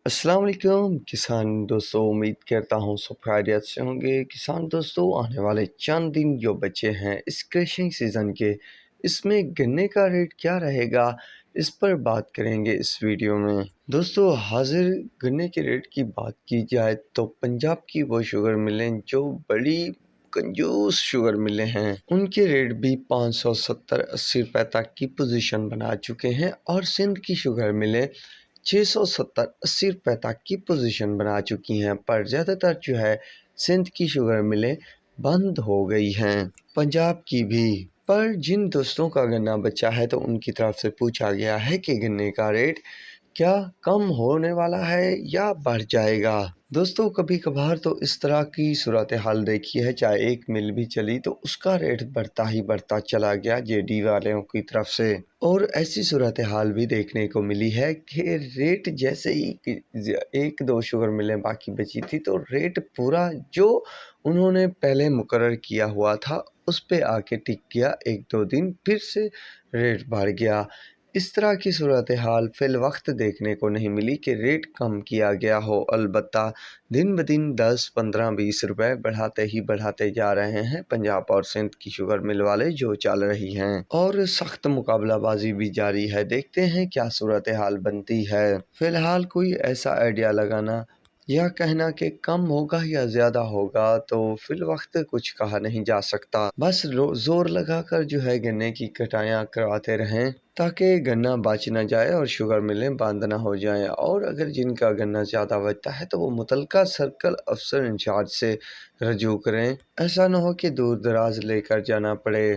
अस्सलाम वालेकुम किसान दोस्तों, उम्मीद करता हूँ सब खैरियत से होंगे। किसान दोस्तों, आने वाले चंद दिन जो बचे हैं इस क्रशिंग सीज़न के, इसमें गन्ने का रेट क्या रहेगा, इस पर बात करेंगे इस वीडियो में। दोस्तों, हाजिर गन्ने के रेट की बात की जाए तो पंजाब की वो शुगर मिलें जो बड़ी कंजूस शुगर मिले हैं, उनके रेट भी 570-80 रुपए तक की पोजीशन बना चुके हैं और सिंध की शुगर मिलें 670-80 रुपए तक की पोजीशन बना चुकी हैं। पर ज़्यादातर जो है सिंध की शुगर मिलें बंद हो गई हैं, पंजाब की भी। पर जिन दोस्तों का गन्ना बचा है तो उनकी तरफ से पूछा गया है कि गन्ने का रेट क्या कम होने वाला है या बढ़ जाएगा। दोस्तों, कभी कभार तो इस तरह की सूरत हाल देखी है, चाहे एक मिल भी चली तो उसका रेट बढ़ता ही बढ़ता चला गया जेडी वालों की तरफ से। और ऐसी सूरत हाल भी देखने को मिली है कि रेट जैसे ही एक दो शुगर मिलें बाकी बची थी तो रेट पूरा जो उन्होंने पहले मुकर्रर किया हुआ था उस पे आके टिक गया, एक दो दिन फिर से रेट बढ़ गया। इस तरह की सूरत हाल फ़िल वक्त देखने को नहीं मिली कि रेट कम किया गया हो। अलबत्ता दिन ब दिन 10, 15, 20 रुपए बढ़ाते ही बढ़ाते जा रहे हैं पंजाब और सिंध की शुगर मिल वाले जो चल रही हैं, और सख्त मुकाबलाबाजी भी जारी है। देखते हैं क्या सूरत हाल बनती है। फ़िलहाल कोई ऐसा आइडिया लगाना या कहना कि कम होगा या ज़्यादा होगा तो फिल वक्त कुछ कहा नहीं जा सकता। बस जोर लगाकर जो है गन्ने की कटाइयाँ करवाते रहें ताकि गन्ना बच ना जाए और शुगर मिलें बंद ना हो जाएं। और अगर जिनका गन्ना ज़्यादा बचता है तो वो मुतलका सर्कल अफसर इंचार्ज से रजू करें, ऐसा ना हो कि दूर दराज लेकर जाना पड़े।